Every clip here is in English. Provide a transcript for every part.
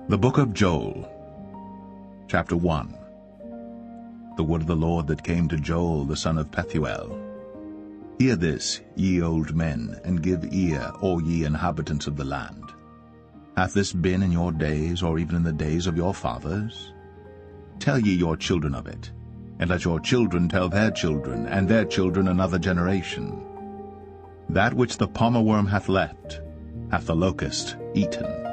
The book of Joel, chapter 1. The word of the Lord that came to Joel the son of Pethuel. Hear this, ye old men, and give ear, all ye inhabitants of the land. Hath this been in your days, or even in the days of your fathers? Tell ye your children of it, and let your children tell their children, and their children another generation. That which the palmer worm hath left, hath the locust eaten.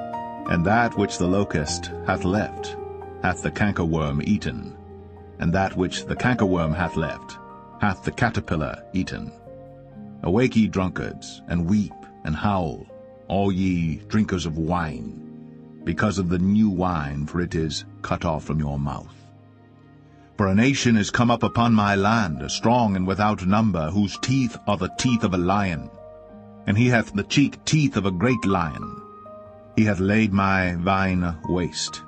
And that which the locust hath left, hath the cankerworm eaten. And that which the cankerworm hath left, hath the caterpillar eaten. Awake, ye drunkards, and weep, and howl, all ye drinkers of wine, because of the new wine, for it is cut off from your mouth. For a nation is come up upon my land, strong and without number, whose teeth are the teeth of a lion, and he hath the cheek teeth of a great lion. He hath laid my vine waste,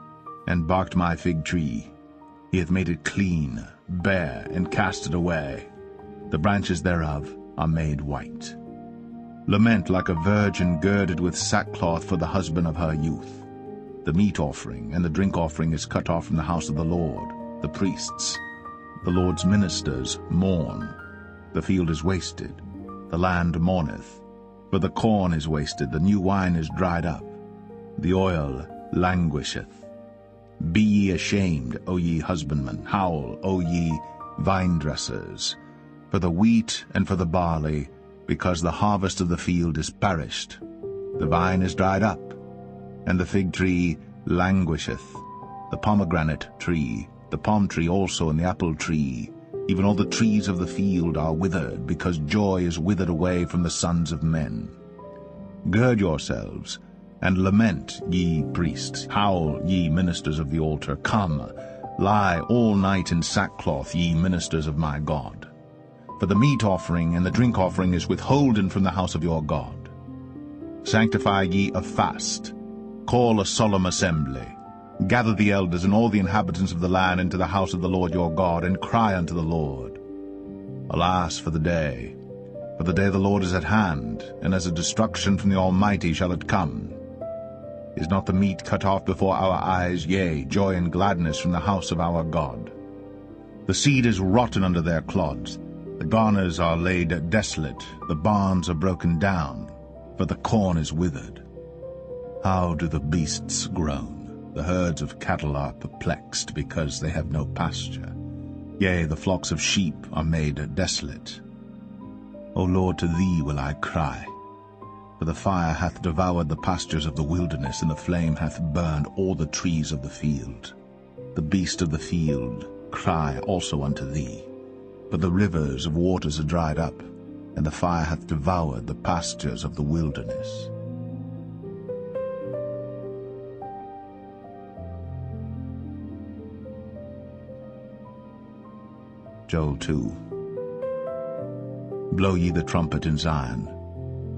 and barked my fig tree. He hath made it clean, bare, and cast it away. The branches thereof are made white. Lament like a virgin girded with sackcloth for the husband of her youth. The meat offering and the drink offering is cut off from the house of the Lord. The priests, the Lord's ministers, mourn. The field is wasted, the land mourneth. For the corn is wasted, the new wine is dried up. The oil languisheth. Be ye ashamed, O ye husbandmen, howl, O ye vine-dressers, for the wheat and for the barley, because the harvest of the field is perished. The vine is dried up, and the fig tree languisheth, the pomegranate tree, the palm tree also, and the apple tree, even all the trees of the field are withered, because joy is withered away from the sons of men. Gird yourselves, and lament, ye priests, howl, ye ministers of the altar. Come, lie all night in sackcloth, ye ministers of my God. For the meat offering and the drink offering is withholden from the house of your God. Sanctify ye a fast, call a solemn assembly. Gather the elders and all the inhabitants of the land into the house of the Lord your God, and cry unto the Lord. Alas for the day of the Lord is at hand, and as a destruction from the Almighty shall it come. Is not the meat cut off before our eyes, yea, joy and gladness from the house of our God? The seed is rotten under their clods, the garners are laid desolate, the barns are broken down, for the corn is withered. How do the beasts groan? The herds of cattle are perplexed, because they have no pasture. Yea, the flocks of sheep are made desolate. O Lord, to thee will I cry. For the fire hath devoured the pastures of the wilderness, and the flame hath burned all the trees of the field. The beast of the field cry also unto thee. For the rivers of waters are dried up, and the fire hath devoured the pastures of the wilderness. Joel 2. Blow ye the trumpet in Zion,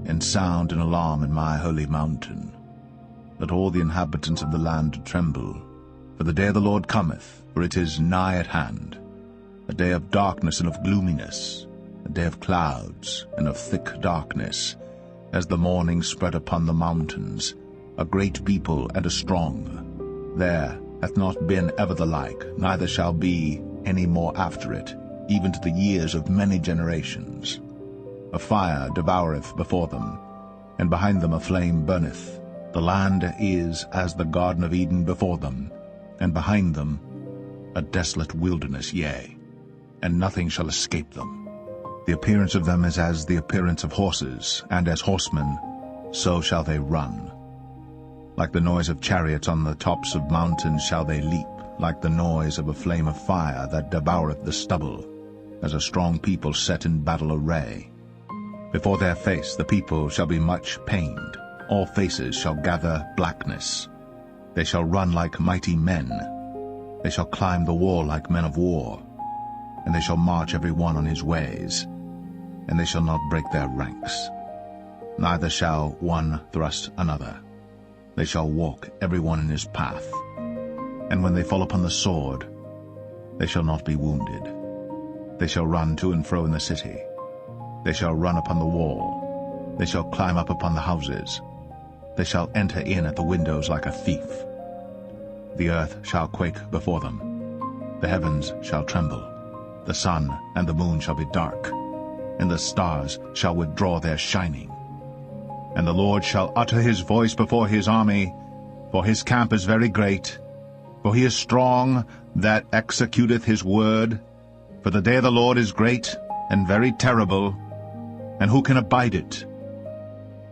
and sound an alarm in my holy mountain. Let all the inhabitants of the land tremble, for the day of the Lord cometh, for it is nigh at hand, a day of darkness and of gloominess, a day of clouds and of thick darkness, as the morning spread upon the mountains, a great people and a strong. There hath not been ever the like, neither shall be any more after it, even to the years of many generations. A fire devoureth before them, and behind them a flame burneth. The land is as the Garden of Eden before them, and behind them a desolate wilderness, yea, and nothing shall escape them. The appearance of them is as the appearance of horses, and as horsemen, so shall they run. Like the noise of chariots on the tops of mountains shall they leap, like the noise of a flame of fire that devoureth the stubble, as a strong people set in battle array. Before their face the people shall be much pained, all faces shall gather blackness. They shall run like mighty men, they shall climb the wall like men of war, and they shall march every one on his ways, and they shall not break their ranks. Neither shall one thrust another. They shall walk every one in his path, and when they fall upon the sword, they shall not be wounded. They shall run to and fro in the city. They shall run upon the wall. They shall climb up upon the houses. They shall enter in at the windows like a thief. The earth shall quake before them. The heavens shall tremble. The sun and the moon shall be dark, and the stars shall withdraw their shining. And the Lord shall utter his voice before his army, for his camp is very great. For he is strong that executeth his word. For the day of the Lord is great and very terrible, and who can abide it?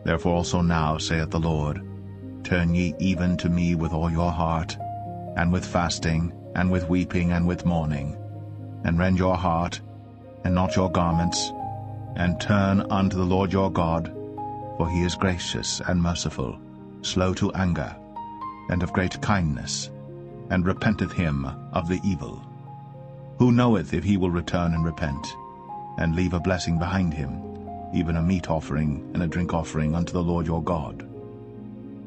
Therefore also now, saith the Lord, turn ye even to me with all your heart, and with fasting, and with weeping, and with mourning, and rend your heart, and not your garments, and turn unto the Lord your God, for he is gracious and merciful, slow to anger, and of great kindness, and repenteth him of the evil. Who knoweth if he will return and repent, and leave a blessing behind him, even a meat offering and a drink offering unto the Lord your God?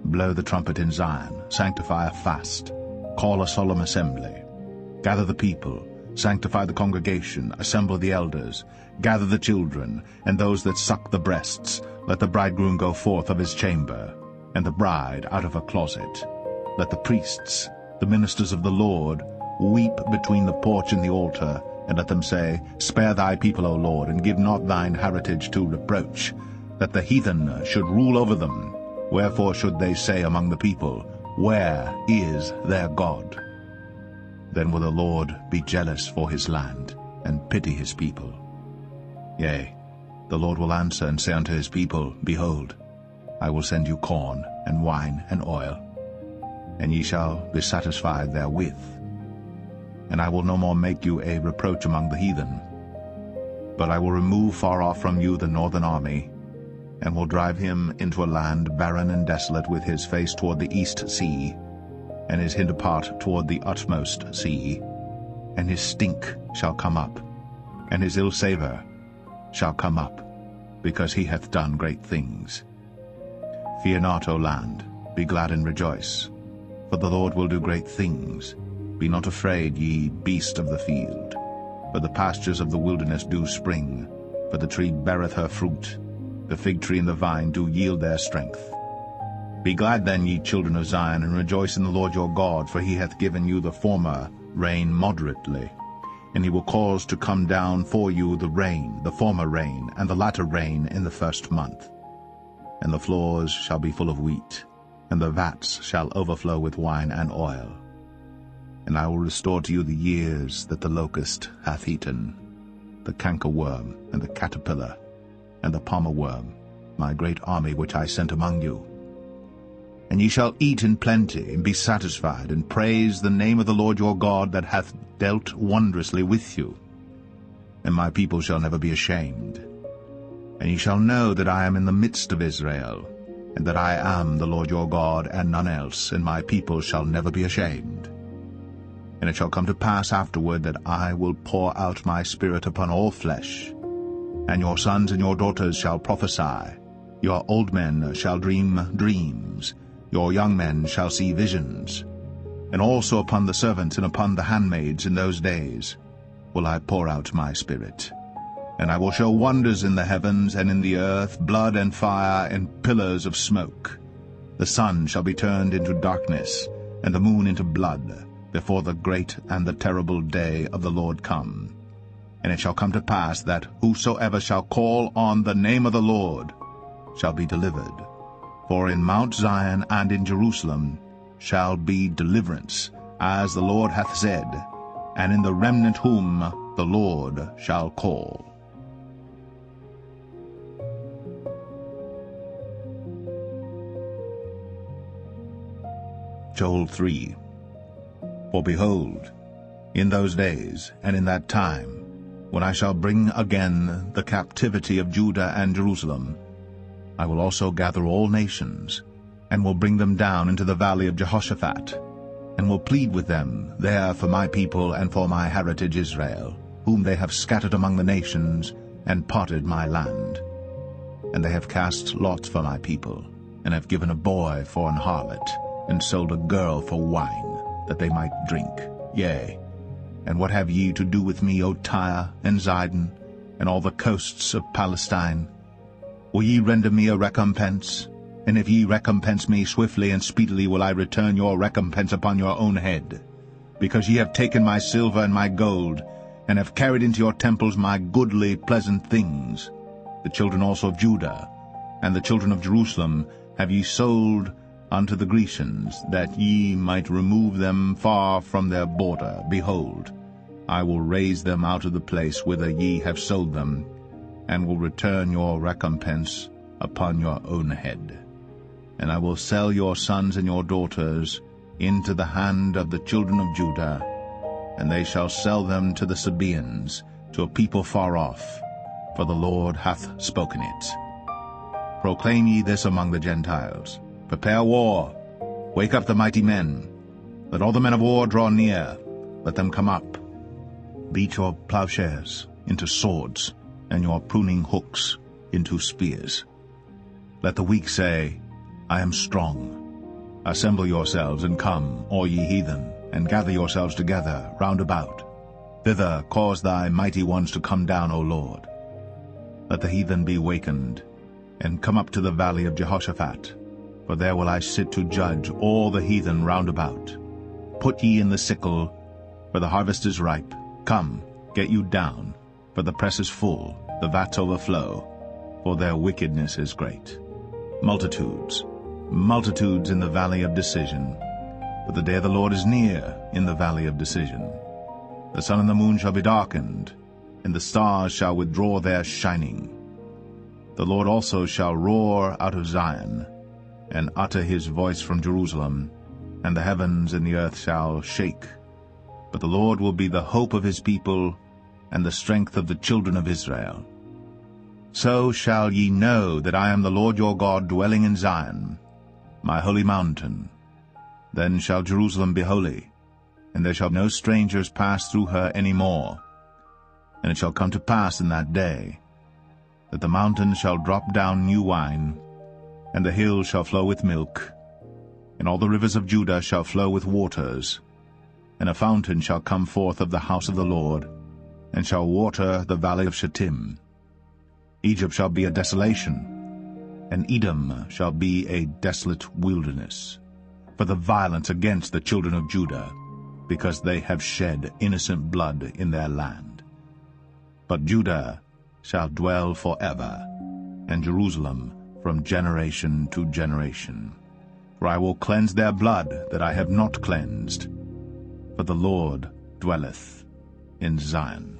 Blow the trumpet in Zion, sanctify a fast, call a solemn assembly. Gather the people, sanctify the congregation, assemble the elders, gather the children, and those that suck the breasts. Let the bridegroom go forth of his chamber, and the bride out of her closet. Let the priests, the ministers of the Lord, weep between the porch and the altar, and let them say, Spare thy people, O Lord, and give not thine heritage to reproach, that the heathen should rule over them. Wherefore should they say among the people, Where is their God? Then will the Lord be jealous for his land, and pity his people. Yea, the Lord will answer and say unto his people, Behold, I will send you corn, and wine, and oil, and ye shall be satisfied therewith. And I will no more make you a reproach among the heathen, but I will remove far off from you the northern army, and will drive him into a land barren and desolate, with his face toward the east sea, and his hinder part toward the utmost sea. And his stink shall come up, and his ill savour shall come up, because he hath done great things. Fear not, O land, be glad and rejoice, for the Lord will do great things. Be not afraid, ye beast of the field, for the pastures of the wilderness do spring, for the tree beareth her fruit, the fig tree and the vine do yield their strength. Be glad then, ye children of Zion, and rejoice in the Lord your God, for he hath given you the former rain moderately, and he will cause to come down for you the rain, the former rain, and the latter rain in the first month. And the floors shall be full of wheat, and the vats shall overflow with wine and oil. And I will restore to you the years that the locust hath eaten, the cankerworm, and the caterpillar, and the palmer worm, my great army which I sent among you. And ye shall eat in plenty, and be satisfied, and praise the name of the Lord your God, that hath dealt wondrously with you. And my people shall never be ashamed. And ye shall know that I am in the midst of Israel, and that I am the Lord your God, and none else, and my people shall never be ashamed. And it shall come to pass afterward that I will pour out my Spirit upon all flesh, and your sons and your daughters shall prophesy, your old men shall dream dreams, your young men shall see visions. And also upon the servants and upon the handmaids in those days will I pour out my Spirit. And I will show wonders in the heavens and in the earth, blood and fire and pillars of smoke. The sun shall be turned into darkness, and the moon into blood, before the great and the terrible day of the Lord come. And it shall come to pass that whosoever shall call on the name of the Lord shall be delivered. For in Mount Zion and in Jerusalem shall be deliverance, as the Lord hath said, and in the remnant whom the Lord shall call. Joel 3. For behold, in those days and in that time, when I shall bring again the captivity of Judah and Jerusalem, I will also gather all nations, and will bring them down into the valley of Jehoshaphat, and will plead with them there for my people and for my heritage Israel, whom they have scattered among the nations, and parted my land. And they have cast lots for my people, and have given a boy for an harlot, and sold a girl for wine, that they might drink. Yea, and what have ye to do with me, O Tyre and Zidon, and all the coasts of Palestine? Will ye render me a recompense? And if ye recompense me, swiftly and speedily will I return your recompense upon your own head. Because ye have taken my silver and my gold, and have carried into your temples my goodly pleasant things. The children also of Judah, and the children of Jerusalem, have ye sold unto the Grecians, that ye might remove them far from their border. Behold, I will raise them out of the place whither ye have sold them, and will return your recompense upon your own head. And I will sell your sons and your daughters into the hand of the children of Judah, and they shall sell them to the Sabaeans, to a people far off, for the Lord hath spoken it. Proclaim ye this among the Gentiles. Prepare war. Wake up the mighty men. Let all the men of war draw near. Let them come up. Beat your plowshares into swords, and your pruning hooks into spears. Let the weak say, I am strong. Assemble yourselves and come, all ye heathen, and gather yourselves together round about. Thither cause thy mighty ones to come down, O Lord. Let the heathen be wakened, and come up to the valley of Jehoshaphat, for there will I sit to judge all the heathen round about. Put ye in the sickle, for the harvest is ripe. Come, get you down, for the press is full, the vats overflow, for their wickedness is great. Multitudes, multitudes in the valley of decision. For the day of the Lord is near in the valley of decision. The sun and the moon shall be darkened, and the stars shall withdraw their shining. The Lord also shall roar out of Zion, and utter his voice from Jerusalem, and the heavens and the earth shall shake. But the Lord will be the hope of his people, and the strength of the children of Israel. So shall ye know that I am the Lord your God, dwelling in Zion, my holy mountain. Then shall Jerusalem be holy, and there shall no strangers pass through her any more. And it shall come to pass in that day, that the mountains shall drop down new wine, and the hills shall flow with milk, and all the rivers of Judah shall flow with waters, and a fountain shall come forth of the house of the Lord, and shall water the valley of Shittim. Egypt shall be a desolation, and Edom shall be a desolate wilderness, for the violence against the children of Judah, because they have shed innocent blood in their land. But Judah shall dwell forever, and Jerusalem from generation to generation. For I will cleanse their blood that I have not cleansed, for the Lord dwelleth in Zion.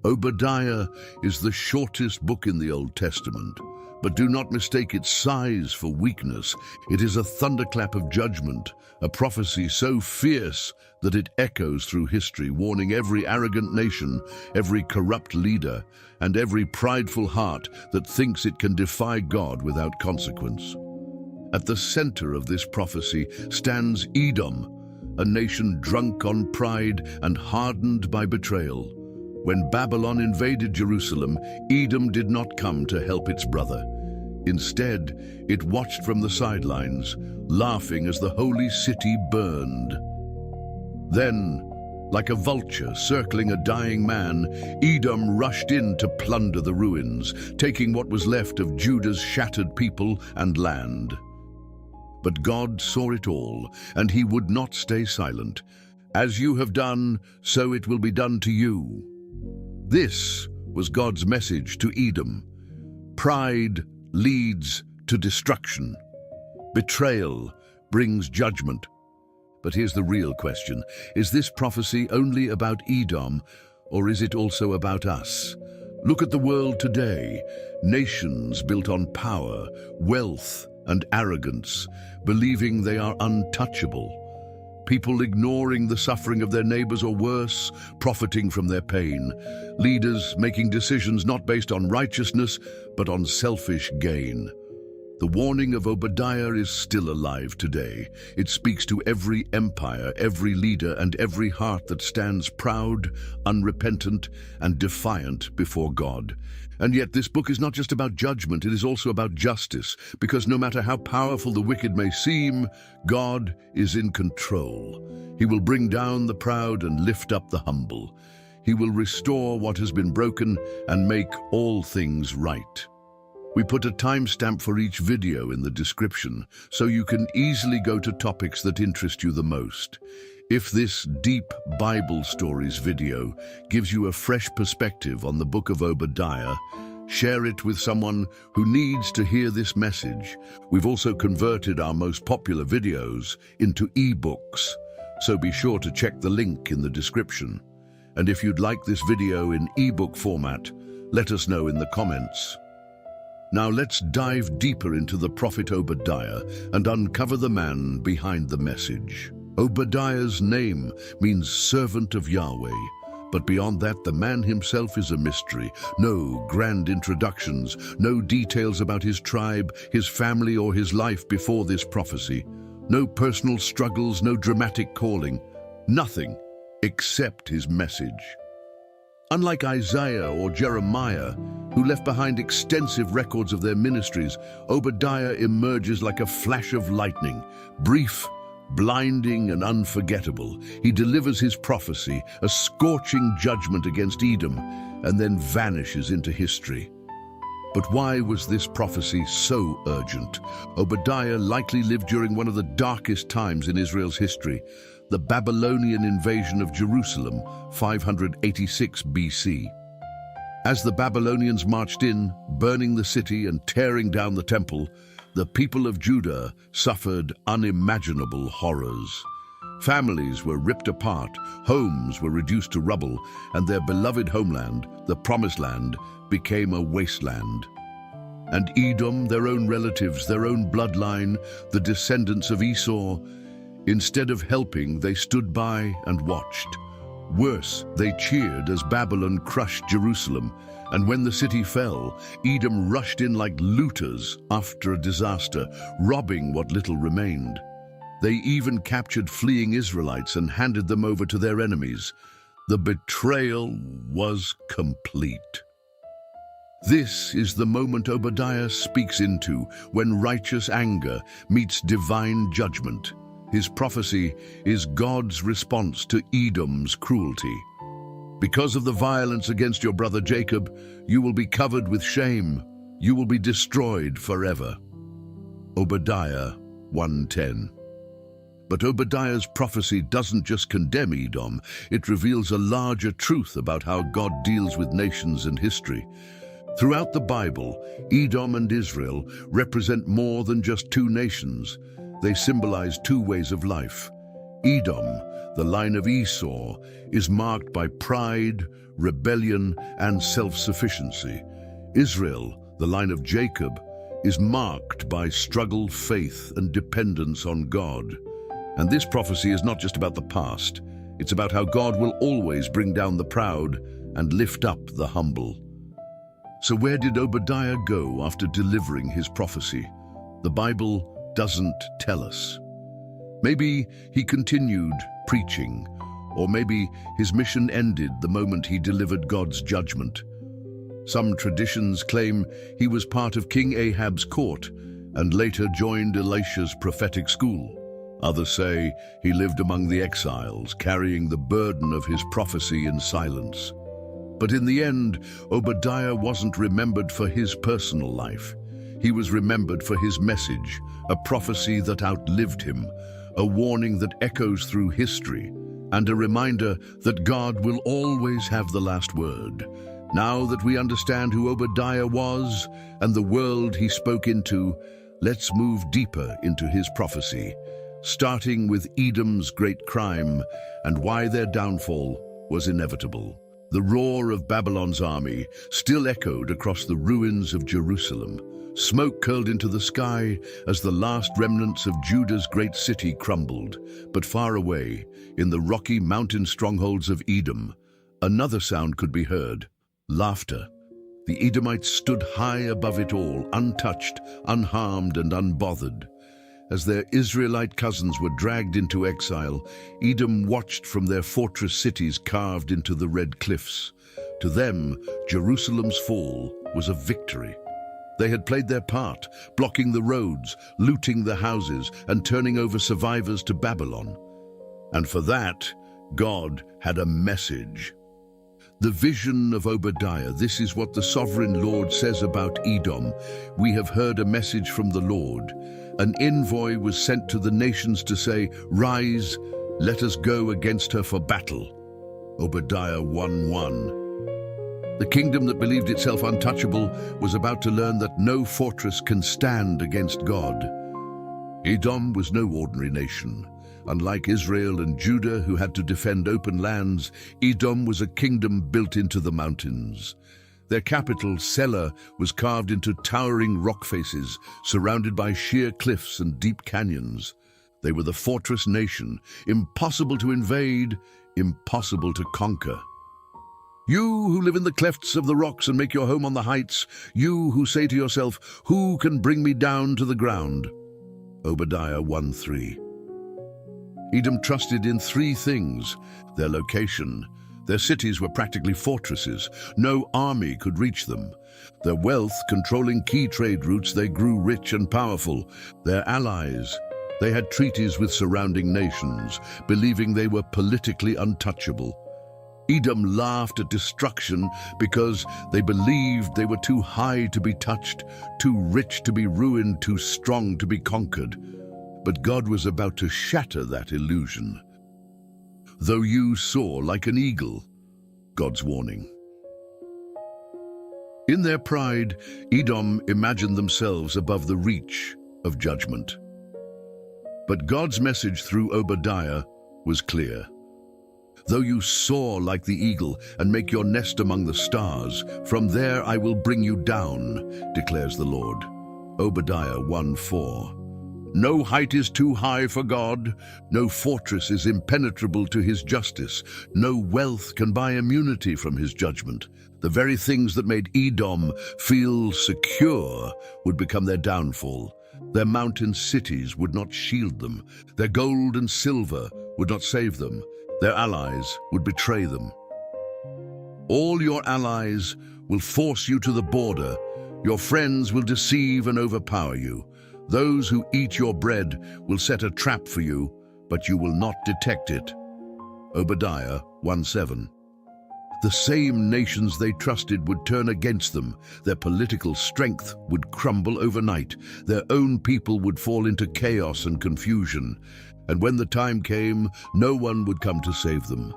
Obadiah is the shortest book in the Old Testament, but do not mistake its size for weakness. It is a thunderclap of judgment, a prophecy so fierce that it echoes through history, warning every arrogant nation, every corrupt leader, and every prideful heart that thinks it can defy God without consequence. At the center of this prophecy stands Edom, a nation drunk on pride and hardened by betrayal. When Babylon invaded Jerusalem, Edom did not come to help its brother. Instead, it watched from the sidelines, laughing as the holy city burned. Then, like a vulture circling a dying man, Edom rushed in to plunder the ruins, taking what was left of Judah's shattered people and land. But God saw it all, and he would not stay silent. As you have done, so it will be done to you. This was God's message to Edom. Pride leads to destruction. Betrayal brings judgment. But here's the real question. Is this prophecy only about Edom, or is it also about us? Look at the world today. Nations built on power, wealth, and arrogance, believing they are untouchable. People ignoring the suffering of their neighbors, or worse, profiting from their pain. Leaders making decisions not based on righteousness, but on selfish gain. The warning of Obadiah is still alive today. It speaks to every empire, every leader, and every heart that stands proud, unrepentant, and defiant before God. And yet this book is not just about judgment, it is also about justice, because no matter how powerful the wicked may seem, God is in control. He will bring down the proud and lift up the humble. He will restore what has been broken and make all things right. We put a timestamp for each video in the description, so you can easily go to topics that interest you the most. If this deep Bible stories video gives you a fresh perspective on the book of Obadiah, share it with someone who needs to hear this message. We've also converted our most popular videos into ebooks, so be sure to check the link in the description. And if you'd like this video in ebook format, let us know in the comments. Now let's dive deeper into the prophet Obadiah and uncover the man behind the message. Obadiah's name means servant of Yahweh, but beyond that, the man himself is a mystery. No grand introductions, no details about his tribe, his family, or his life before this prophecy. No personal struggles, no dramatic calling. Nothing except his message. Unlike Isaiah or Jeremiah, who left behind extensive records of their ministries, Obadiah emerges like a flash of lightning, brief, blinding, and unforgettable. He delivers his prophecy, a scorching judgment against Edom, and then vanishes into history. But why was this prophecy so urgent? Obadiah likely lived during one of the darkest times in Israel's history, the Babylonian invasion of Jerusalem, 586 BC. As the Babylonians marched in, burning the city and tearing down the temple, the people of Judah suffered unimaginable horrors. Families were ripped apart, homes were reduced to rubble, and their beloved homeland, the Promised Land, became a wasteland. And Edom, their own relatives, their own bloodline, the descendants of Esau, instead of helping, they stood by and watched. Worse, they cheered as Babylon crushed Jerusalem, and when the city fell, Edom rushed in like looters after a disaster, robbing what little remained. They even captured fleeing Israelites and handed them over to their enemies. The betrayal was complete. This is the moment Obadiah speaks into, when righteous anger meets divine judgment. His prophecy is God's response to Edom's cruelty. Because of the violence against your brother Jacob, you will be covered with shame. You will be destroyed forever. Obadiah 1:10. But Obadiah's prophecy doesn't just condemn Edom, it reveals a larger truth about how God deals with nations and history. Throughout the Bible, Edom and Israel represent more than just two nations. They symbolize two ways of life. Edom, the line of Esau, is marked by pride, rebellion, and self-sufficiency. Israel, the line of Jacob, is marked by struggle, faith, and dependence on God. And this prophecy is not just about the past. It's about how God will always bring down the proud and lift up the humble. So where did Obadiah go after delivering his prophecy? The Bible doesn't tell us. Maybe he continued preaching, or maybe his mission ended the moment he delivered God's judgment. Some traditions claim he was part of King Ahab's court and later joined Elisha's prophetic school. Others say he lived among the exiles, carrying the burden of his prophecy in silence. But in the end, Obadiah wasn't remembered for his personal life. He was remembered for his message, a prophecy that outlived him, a warning that echoes through history, and a reminder that God will always have the last word. Now that we understand who Obadiah was and the world he spoke into, let's move deeper into his prophecy, starting with Edom's great crime and why their downfall was inevitable. The roar of Babylon's army still echoed across the ruins of Jerusalem. Smoke curled into the sky as the last remnants of Judah's great city crumbled. But far away, in the rocky mountain strongholds of Edom, another sound could be heard: laughter. The Edomites stood high above it all, untouched, unharmed, and unbothered. As their Israelite cousins were dragged into exile, Edom watched from their fortress cities carved into the red cliffs. To them, Jerusalem's fall was a victory. They had played their part, blocking the roads, looting the houses, and turning over survivors to Babylon. And for that, God had a message. The vision of Obadiah. This is what the sovereign Lord says about Edom. We have heard a message from the Lord. An envoy was sent to the nations to say, "Rise, let us go against her for battle." Obadiah 1:1. The kingdom that believed itself untouchable was about to learn that no fortress can stand against God. Edom was no ordinary nation. Unlike Israel and Judah, who had to defend open lands, Edom was a kingdom built into the mountains. Their capital, Selah, was carved into towering rock faces, surrounded by sheer cliffs and deep canyons. They were the fortress nation, impossible to invade, impossible to conquer. You who live in the clefts of the rocks and make your home on the heights, you who say to yourself, "Who can bring me down to the ground?" Obadiah 1:3. Edom trusted in three things: their location. Their cities were practically fortresses. No army could reach them. Their wealth, controlling key trade routes, they grew rich and powerful. Their allies. They had treaties with surrounding nations, believing they were politically untouchable. Edom laughed at destruction because they believed they were too high to be touched, too rich to be ruined, too strong to be conquered. But God was about to shatter that illusion. Though you soar like an eagle, God's warning. In their pride, Edom imagined themselves above the reach of judgment. But God's message through Obadiah was clear. Though you soar like the eagle and make your nest among the stars, from there I will bring you down, declares the Lord. Obadiah 1:4. No height is too high for God. No fortress is impenetrable to his justice. No wealth can buy immunity from his judgment. The very things that made Edom feel secure would become their downfall. Their mountain cities would not shield them. Their gold and silver would not save them. Their allies would betray them. All your allies will force you to the border. Your friends will deceive and overpower you. Those who eat your bread will set a trap for you, but you will not detect it. Obadiah 1:7. The same nations they trusted would turn against them. Their political strength would crumble overnight. Their own people would fall into chaos and confusion. And when the time came, no one would come to save them.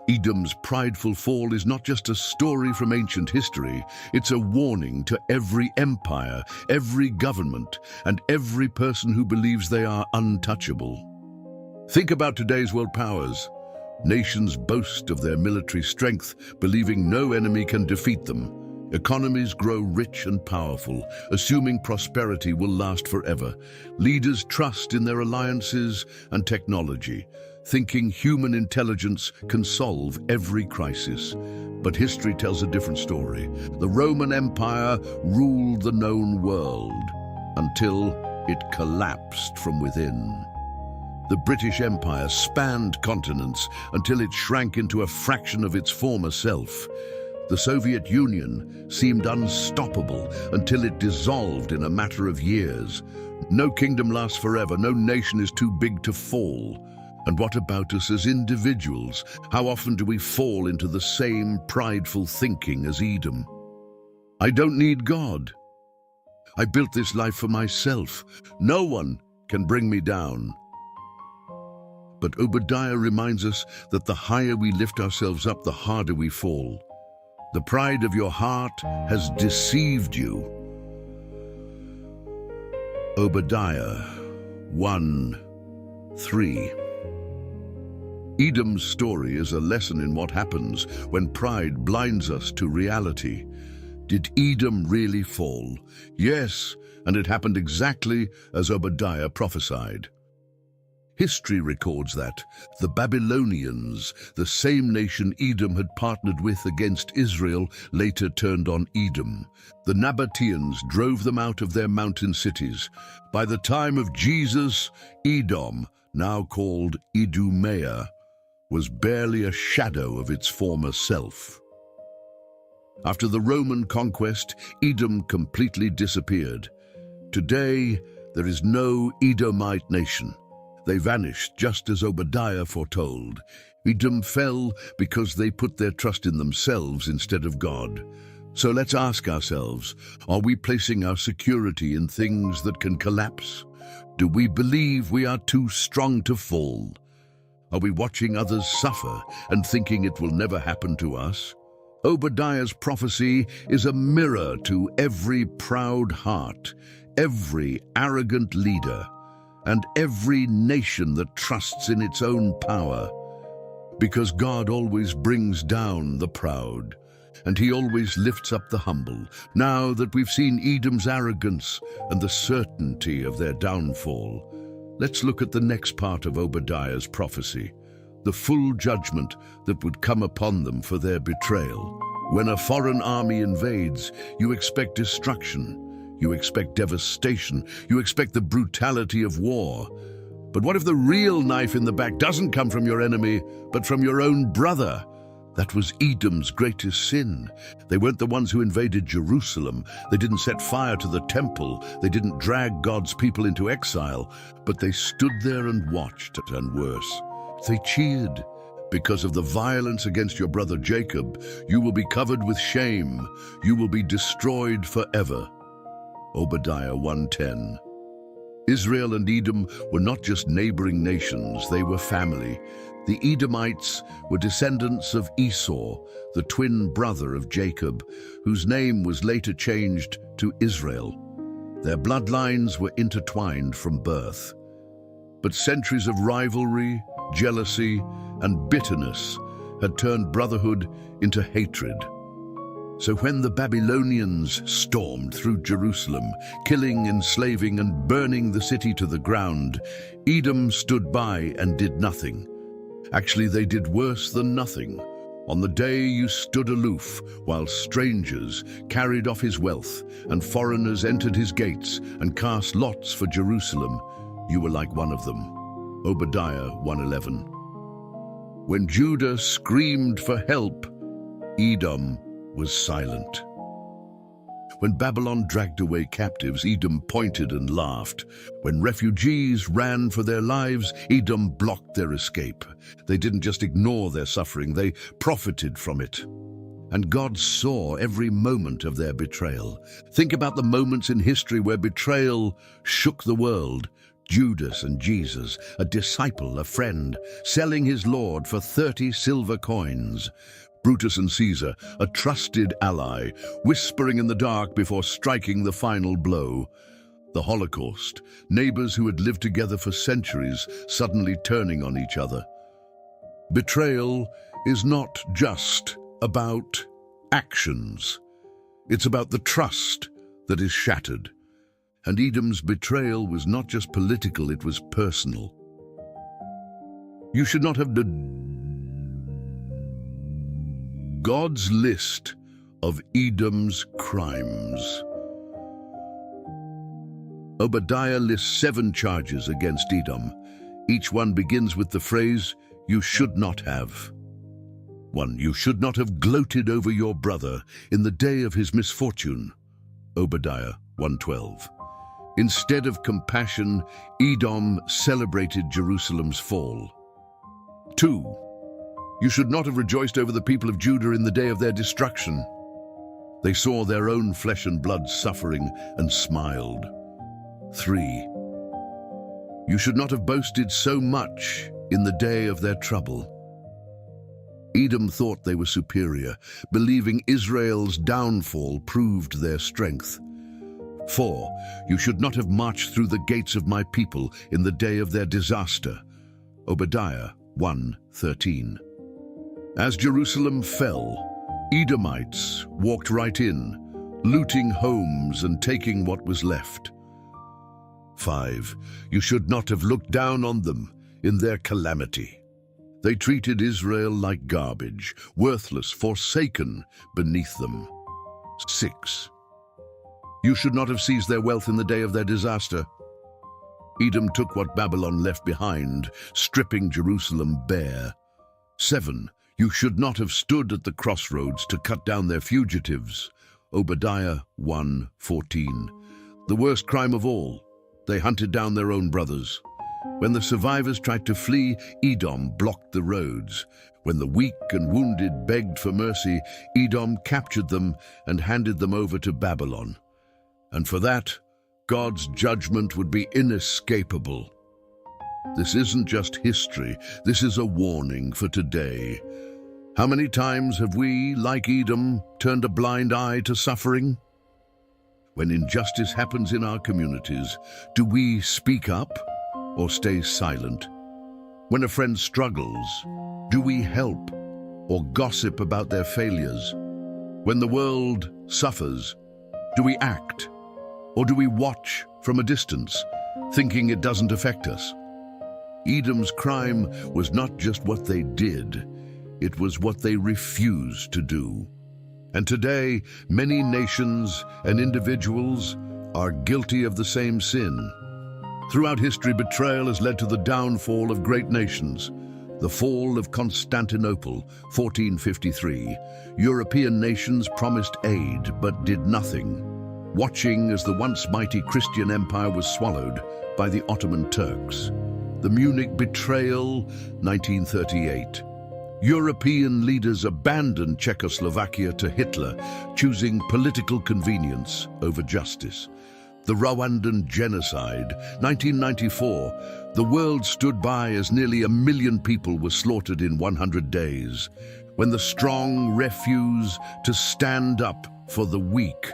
Edom's prideful fall is not just a story from ancient history, it's a warning to every empire, every government, and every person who believes they are untouchable. Think about today's world powers. Nations boast of their military strength, believing no enemy can defeat them. Economies grow rich and powerful, assuming prosperity will last forever. Leaders trust in their alliances and technology, thinking human intelligence can solve every crisis. But history tells a different story. The Roman Empire ruled the known world until it collapsed from within. The British Empire spanned continents until it shrank into a fraction of its former self. The Soviet Union seemed unstoppable until it dissolved in a matter of years. No kingdom lasts forever, no nation is too big to fall. And what about us as individuals? How often do we fall into the same prideful thinking as Edom? I don't need God. I built this life for myself. No one can bring me down. But Obadiah reminds us that the higher we lift ourselves up, the harder we fall. The pride of your heart has deceived you. Obadiah 1:3. Edom's story is a lesson in what happens when pride blinds us to reality. Did Edom really fall? Yes, and it happened exactly as Obadiah prophesied. History records that the Babylonians, the same nation Edom had partnered with against Israel, later turned on Edom. The Nabateans drove them out of their mountain cities. By the time of Jesus, Edom, now called Idumea, was barely a shadow of its former self. After the Roman conquest, Edom completely disappeared. Today, there is no Edomite nation. They vanished just as Obadiah foretold. Edom fell because they put their trust in themselves instead of God. So let's ask ourselves, are we placing our security in things that can collapse? Do we believe we are too strong to fall? Are we watching others suffer and thinking it will never happen to us? Obadiah's prophecy is a mirror to every proud heart, every arrogant leader, and every nation that trusts in its own power. Because God always brings down the proud, and He always lifts up the humble. Now that we've seen Edom's arrogance and the certainty of their downfall, let's look at the next part of Obadiah's prophecy, the full judgment that would come upon them for their betrayal. When a foreign army invades, you expect destruction. You expect devastation. You expect the brutality of war. But what if the real knife in the back doesn't come from your enemy, but from your own brother? That was Edom's greatest sin. They weren't the ones who invaded Jerusalem. They didn't set fire to the temple. They didn't drag God's people into exile. But they stood there and watched, and worse, they cheered. Because of the violence against your brother Jacob, you will be covered with shame. You will be destroyed forever. Obadiah 1:10. Israel and Edom were not just neighboring nations, they were family. The Edomites were descendants of Esau, the twin brother of Jacob, whose name was later changed to Israel. Their bloodlines were intertwined from birth. But centuries of rivalry, jealousy, and bitterness had turned brotherhood into hatred. So when the Babylonians stormed through Jerusalem, killing, enslaving, and burning the city to the ground, Edom stood by and did nothing. Actually, they did worse than nothing. On the day you stood aloof, while strangers carried off his wealth, and foreigners entered his gates and cast lots for Jerusalem, you were like one of them. Obadiah 1:11. When Judah screamed for help, Edom was silent. When Babylon dragged away captives, Edom pointed and laughed. When refugees ran for their lives, Edom blocked their escape. They didn't just ignore their suffering, they profited from it. And God saw every moment of their betrayal. Think about the moments in history where betrayal shook the world. Judas and Jesus, a disciple, a friend, selling his Lord for 30 silver coins. Brutus and Caesar, a trusted ally, whispering in the dark before striking the final blow. The Holocaust, neighbors who had lived together for centuries suddenly turning on each other. Betrayal is not just about actions. It's about the trust that is shattered. And Edom's betrayal was not just political, it was personal. You should not have God's list of Edom's crimes. Obadiah lists 7 charges against Edom. Each one begins with the phrase, "You should not have." 1. You should not have gloated over your brother in the day of his misfortune. Obadiah 1:12. Instead of compassion, Edom celebrated Jerusalem's fall. 2. You should not have rejoiced over the people of Judah in the day of their destruction. They saw their own flesh and blood suffering and smiled. 3. You should not have boasted so much in the day of their trouble. Edom thought they were superior, believing Israel's downfall proved their strength. 4. You should not have marched through the gates of my people in the day of their disaster. Obadiah 1:13. As Jerusalem fell, Edomites walked right in, looting homes and taking what was left. 5. You should not have looked down on them in their calamity. They treated Israel like garbage, worthless, forsaken beneath them. 6. You should not have seized their wealth in the day of their disaster. Edom took what Babylon left behind, stripping Jerusalem bare. 7. You should not have stood at the crossroads to cut down their fugitives. Obadiah 1:14. The worst crime of all, they hunted down their own brothers. When the survivors tried to flee, Edom blocked the roads. When the weak and wounded begged for mercy, Edom captured them and handed them over to Babylon. And for that, God's judgment would be inescapable. This isn't just history, this is a warning for today. How many times have we, like Edom, turned a blind eye to suffering? When injustice happens in our communities, do we speak up or stay silent? When a friend struggles, do we help or gossip about their failures? When the world suffers, do we act or do we watch from a distance, thinking it doesn't affect us? Edom's crime was not just what they did, it was what they refused to do. And today, many nations and individuals are guilty of the same sin. Throughout history, betrayal has led to the downfall of great nations. The fall of Constantinople, 1453. European nations promised aid but did nothing, watching as the once mighty Christian empire was swallowed by the Ottoman Turks. The Munich betrayal, 1938. European leaders abandoned Czechoslovakia to Hitler, choosing political convenience over justice. The Rwandan genocide, 1994. The world stood by as nearly 1 million people were slaughtered in 100 days. When the strong refuse to stand up for the weak.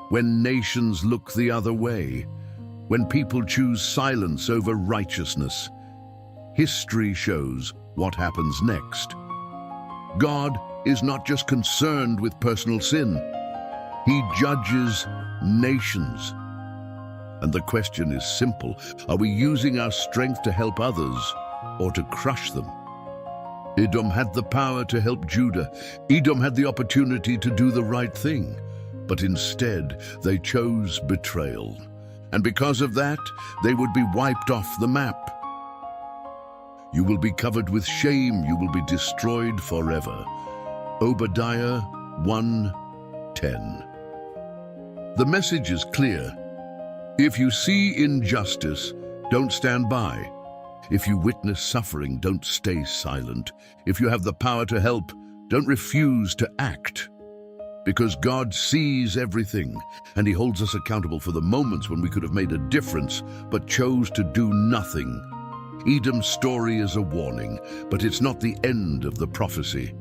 When nations look the other way. When people choose silence over righteousness. History shows what happens next. God is not just concerned with personal sin. He judges nations. And the question is simple. Are we using our strength to help others or to crush them? Edom had the power to help Judah. Edom had the opportunity to do the right thing. But instead, they chose betrayal. And because of that, they would be wiped off the map. You will be covered with shame. You will be destroyed forever. Obadiah 1:10. The message is clear. If you see injustice, don't stand by. If you witness suffering, don't stay silent. If you have the power to help, don't refuse to act. Because God sees everything, and He holds us accountable for the moments when we could have made a difference, but chose to do nothing. Edom's story is a warning, but it's not the end of the prophecy.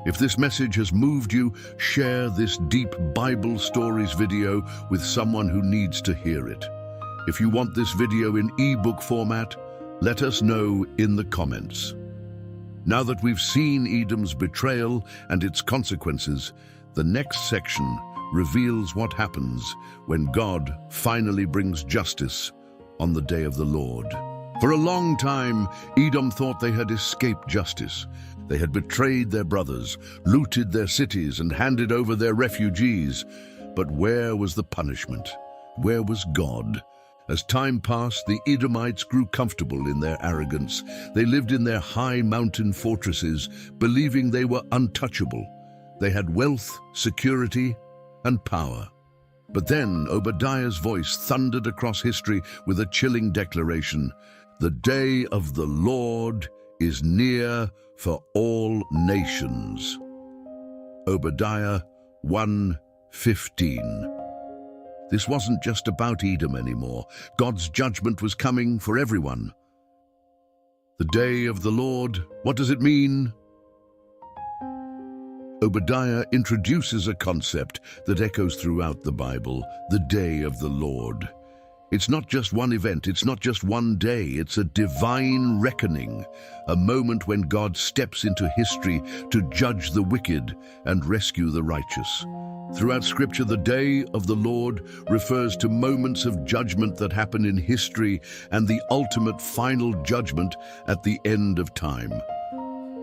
If this message has moved you, share this deep Bible stories video with someone who needs to hear it. If you want this video in ebook format, let us know in the comments. Now that we've seen Edom's betrayal and its consequences, the next section reveals what happens when God finally brings justice on the day of the Lord. For a long time, Edom thought they had escaped justice. They had betrayed their brothers, looted their cities, and handed over their refugees. But where was the punishment? Where was God? As time passed, the Edomites grew comfortable in their arrogance. They lived in their high mountain fortresses, believing they were untouchable. They had wealth, security, and power. But then Obadiah's voice thundered across history with a chilling declaration. The day of the Lord is near for all nations. Obadiah 1:15. This wasn't just about Edom anymore. God's judgment was coming for everyone. The day of the Lord, what does it mean? Obadiah introduces a concept that echoes throughout the Bible, the day of the Lord. It's not just one event, it's not just one day, it's a divine reckoning, a moment when God steps into history to judge the wicked and rescue the righteous. Throughout Scripture, the day of the Lord refers to moments of judgment that happen in history and the ultimate final judgment at the end of time.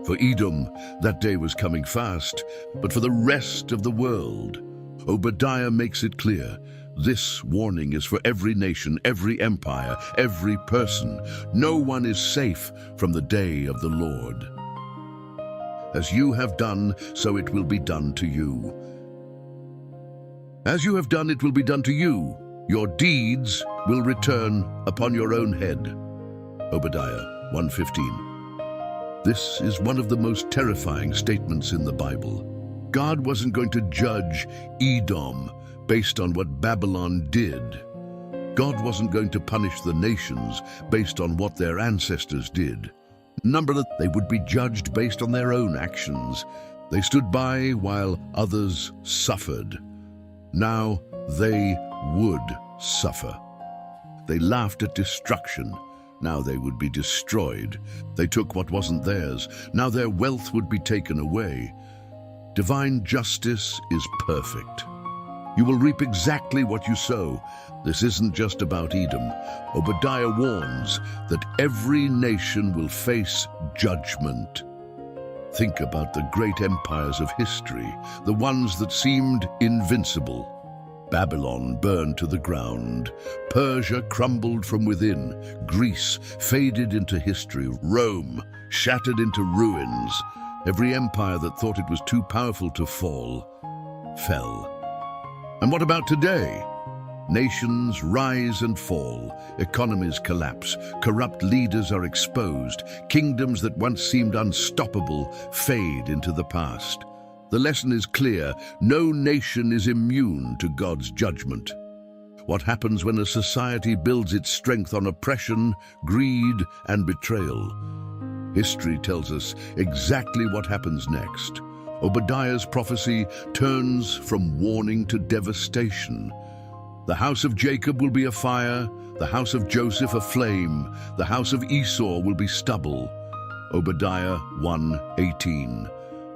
For Edom, that day was coming fast, but for the rest of the world, Obadiah makes it clear, this warning is for every nation, every empire, every person. No one is safe from the day of the Lord. As you have done, so it will be done to you. As you have done, it will be done to you. Your deeds will return upon your own head. Obadiah 1:15. This is one of the most terrifying statements in the Bible. God wasn't going to judge Edom based on what Babylon did. God wasn't going to punish the nations based on what their ancestors did. They would be judged based on their own actions. They stood by while others suffered. Now they would suffer. They laughed at destruction. Now they would be destroyed. They took what wasn't theirs. Now their wealth would be taken away. Divine justice is perfect. You will reap exactly what you sow. This isn't just about Edom. Obadiah warns that every nation will face judgment. Think about the great empires of history, the ones that seemed invincible. Babylon burned to the ground. Persia crumbled from within. Greece faded into history. Rome shattered into ruins. Every empire that thought it was too powerful to fall, fell. And what about today? Nations rise and fall. Economies collapse. Corrupt leaders are exposed. Kingdoms that once seemed unstoppable fade into the past. The lesson is clear. No nation is immune to God's judgment. What happens when a society builds its strength on oppression, greed, and betrayal? History tells us exactly what happens next. Obadiah's prophecy turns from warning to devastation. The house of Jacob will be a fire, the house of Joseph a flame, the house of Esau will be stubble. Obadiah 1:18.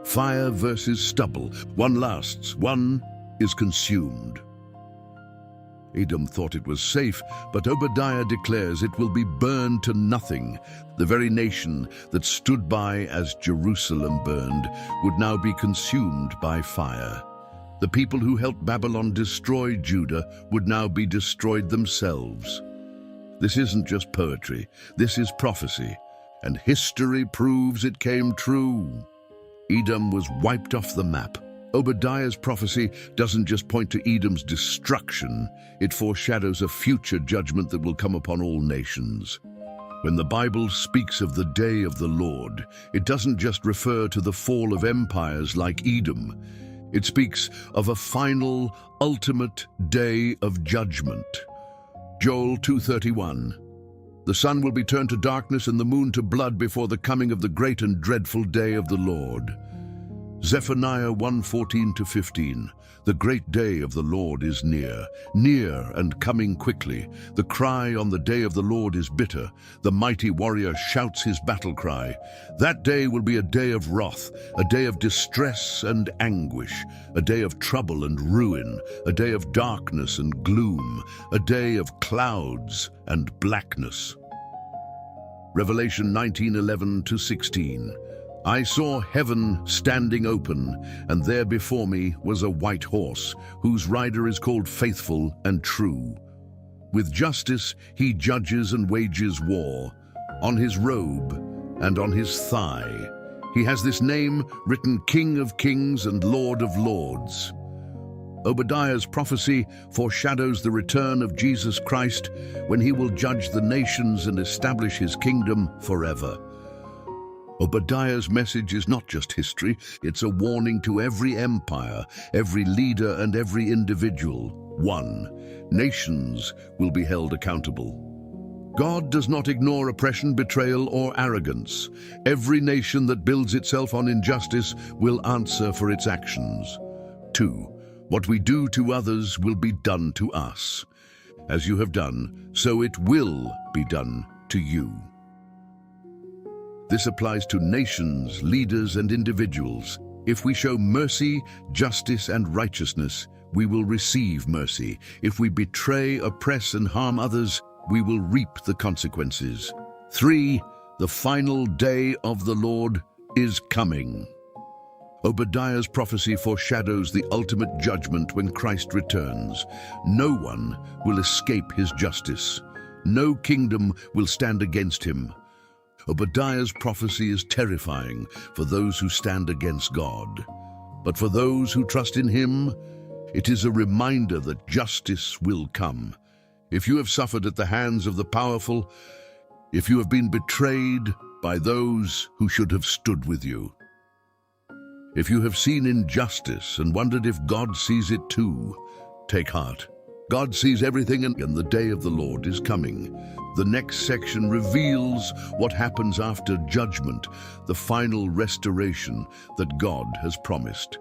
Fire versus stubble. One lasts, one is consumed. Edom thought it was safe, but Obadiah declares it will be burned to nothing. The very nation that stood by as Jerusalem burned would now be consumed by fire. The people who helped Babylon destroy Judah would now be destroyed themselves. This isn't just poetry, this is prophecy, and history proves it came true. Edom was wiped off the map. Obadiah's prophecy doesn't just point to Edom's destruction, it foreshadows a future judgment that will come upon all nations. When the Bible speaks of the day of the Lord, it doesn't just refer to the fall of empires like Edom. It speaks of a final, ultimate day of judgment. Joel 2:31. The sun will be turned to darkness and the moon to blood before the coming of the great and dreadful day of the Lord. Zephaniah 1:14-15. The great day of the Lord is near, near and coming quickly. The cry on the day of the Lord is bitter. The mighty warrior shouts his battle cry. That day will be a day of wrath, a day of distress and anguish, a day of trouble and ruin, a day of darkness and gloom, a day of clouds and blackness. Revelation 19:11-16. I saw heaven standing open, and there before me was a white horse, whose rider is called Faithful and True. With justice he judges and wages war. On his robe and on his thigh he has this name written, King of Kings and Lord of Lords. Obadiah's prophecy foreshadows the return of Jesus Christ when he will judge the nations and establish his kingdom forever. Obadiah's message is not just history, it's a warning to every empire, every leader and every individual. 1. Nations will be held accountable. God does not ignore oppression, betrayal, or arrogance. Every nation that builds itself on injustice will answer for its actions. 2. What we do to others will be done to us. As you have done, so it will be done to you. This applies to nations, leaders, and individuals. If we show mercy, justice, and righteousness, we will receive mercy. If we betray, oppress, and harm others, we will reap the consequences. 3. The final day of the Lord is coming. Obadiah's prophecy foreshadows the ultimate judgment when Christ returns. No one will escape his justice. No kingdom will stand against him. Obadiah's prophecy is terrifying for those who stand against God. But for those who trust in him, it is a reminder that justice will come. If you have suffered at the hands of the powerful, if you have been betrayed by those who should have stood with you, if you have seen injustice and wondered if God sees it too, take heart. God sees everything, and the day of the Lord is coming. The next section reveals what happens after judgment, the final restoration that God has promised.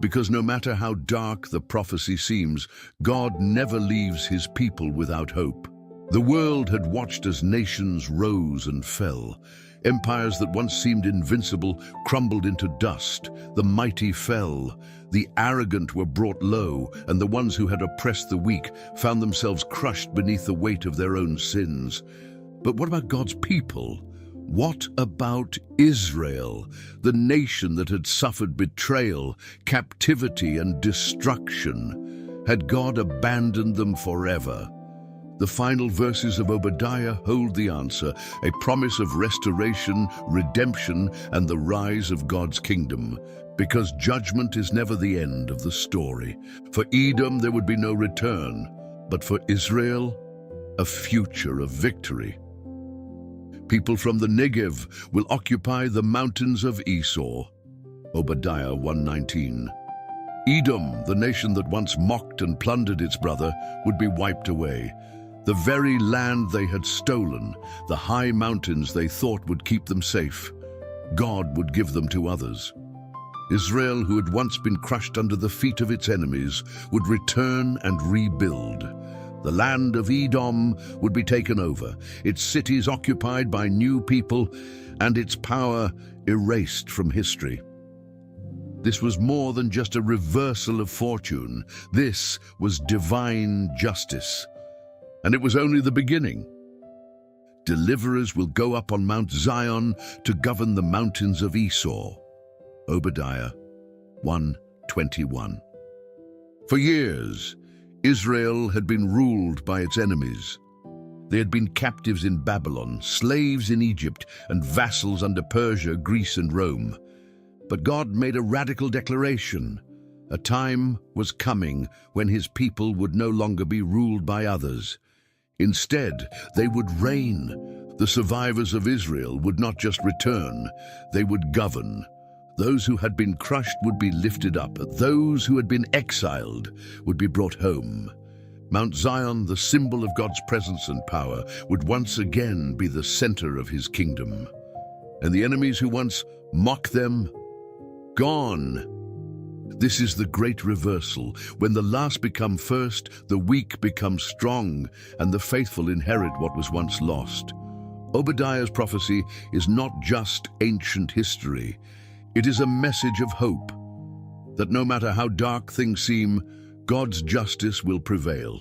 Because no matter how dark the prophecy seems, God never leaves his people without hope. The world had watched as nations rose and fell. Empires that once seemed invincible crumbled into dust. The mighty fell. The arrogant were brought low, and the ones who had oppressed the weak found themselves crushed beneath the weight of their own sins. But what about God's people? What about Israel, the nation that had suffered betrayal, captivity, and destruction? Had God abandoned them forever? The final verses of Obadiah hold the answer, a promise of restoration, redemption, and the rise of God's kingdom. Because judgment is never the end of the story. For Edom there would be no return, but for Israel, a future of victory. People from the Negev will occupy the mountains of Esau. Obadiah 1:19. Edom, the nation that once mocked and plundered its brother, would be wiped away. The very land they had stolen, the high mountains they thought would keep them safe, God would give them to others. Israel, who had once been crushed under the feet of its enemies, would return and rebuild. The land of Edom would be taken over, its cities occupied by new people, and its power erased from history. This was more than just a reversal of fortune. This was divine justice. And it was only the beginning. Deliverers will go up on Mount Zion to govern the mountains of Esau. Obadiah 1:21. For years, Israel had been ruled by its enemies. They had been captives in Babylon, slaves in Egypt, and vassals under Persia, Greece, and Rome. But God made a radical declaration. A time was coming when his people would no longer be ruled by others. Instead, they would reign. The survivors of Israel would not just return, they would govern. Those who had been crushed would be lifted up. Those who had been exiled would be brought home. Mount Zion, the symbol of God's presence and power, would once again be the center of his kingdom. And the enemies who once mocked them, gone. This is the great reversal. When the last become first, the weak become strong, and the faithful inherit what was once lost. Obadiah's prophecy is not just ancient history. It is a message of hope, that no matter how dark things seem, God's justice will prevail.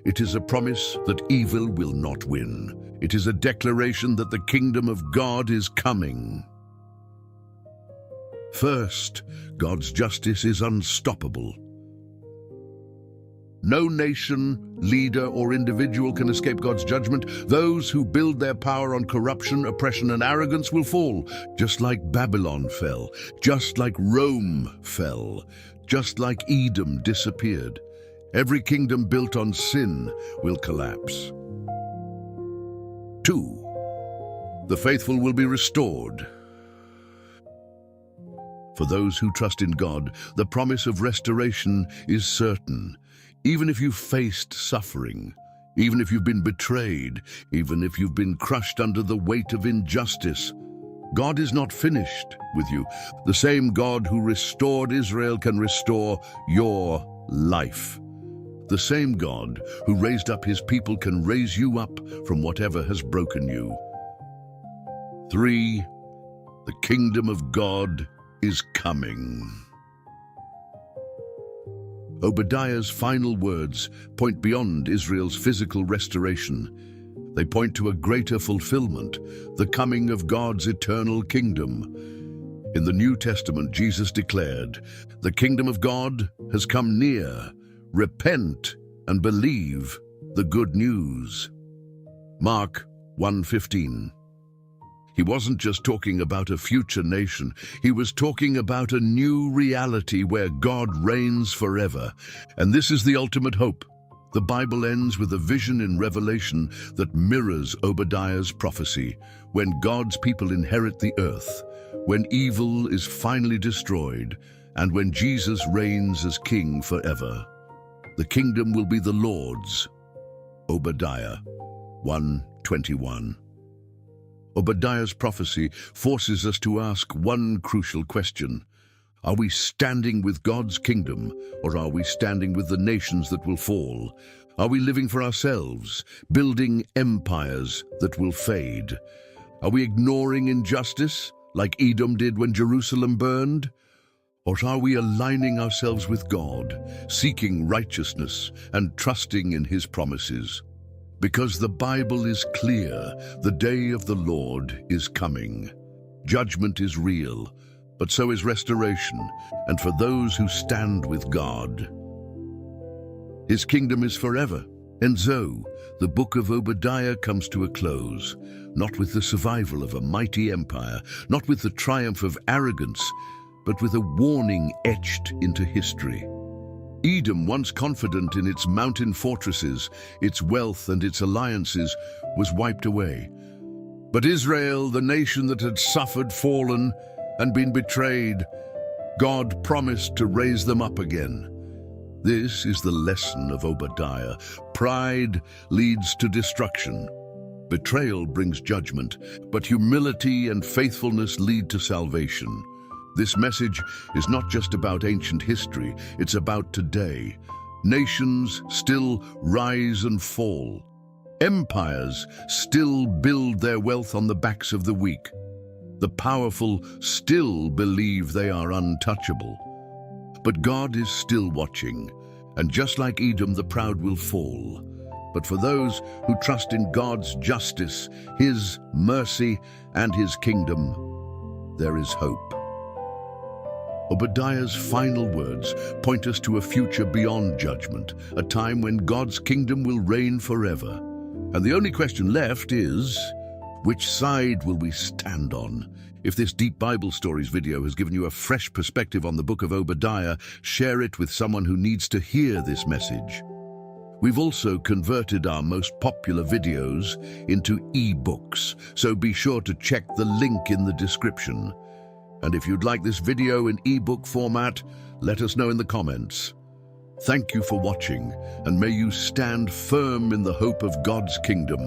It is a promise that evil will not win. It is a declaration that the kingdom of God is coming. First, God's justice is unstoppable. No nation, leader, or individual can escape God's judgment. Those who build their power on corruption, oppression, and arrogance will fall, just like Babylon fell, just like Rome fell, just like Edom disappeared. Every kingdom built on sin will collapse. 2. The faithful will be restored. For those who trust in God, the promise of restoration is certain. Even if you've faced suffering, even if you've been betrayed, even if you've been crushed under the weight of injustice, God is not finished with you. The same God who restored Israel can restore your life. The same God who raised up his people can raise you up from whatever has broken you. 3. The kingdom of God is coming. Obadiah's final words point beyond Israel's physical restoration. They point to a greater fulfillment, the coming of God's eternal kingdom. In the New Testament, Jesus declared, "The kingdom of God has come near. Repent and believe the good news." Mark 1:15. He wasn't just talking about a future nation, he was talking about a new reality where God reigns forever. And this is the ultimate hope. The Bible ends with a vision in Revelation that mirrors Obadiah's prophecy, when God's people inherit the earth, when evil is finally destroyed, and when Jesus reigns as king forever. The kingdom will be the Lord's. Obadiah 1:21. Obadiah's prophecy forces us to ask one crucial question. Are we standing with God's kingdom, or are we standing with the nations that will fall? Are we living for ourselves, building empires that will fade? Are we ignoring injustice, like Edom did when Jerusalem burned? Or are we aligning ourselves with God, seeking righteousness and trusting in His promises? Because the Bible is clear, the day of the Lord is coming. Judgment is real, but so is restoration, and for those who stand with God. His kingdom is forever, and so the book of Obadiah comes to a close, not with the survival of a mighty empire, not with the triumph of arrogance, but with a warning etched into history. Edom, once confident in its mountain fortresses, its wealth and its alliances, was wiped away. But Israel, the nation that had suffered, fallen, and been betrayed, God promised to raise them up again. This is the lesson of Obadiah. Pride leads to destruction. Betrayal brings judgment, but humility and faithfulness lead to salvation. This message is not just about ancient history, it's about today. Nations still rise and fall. Empires still build their wealth on the backs of the weak. The powerful still believe they are untouchable. But God is still watching, and just like Edom, the proud will fall. But for those who trust in God's justice, His mercy, and His kingdom, there is hope. Obadiah's final words point us to a future beyond judgment, a time when God's kingdom will reign forever. And the only question left is, which side will we stand on? If this Deep Bible Stories video has given you a fresh perspective on the book of Obadiah, share it with someone who needs to hear this message. We've also converted our most popular videos into e-books, so be sure to check the link in the description. And if you'd like this video in ebook format, let us know in the comments. Thank you for watching, and may you stand firm in the hope of God's kingdom.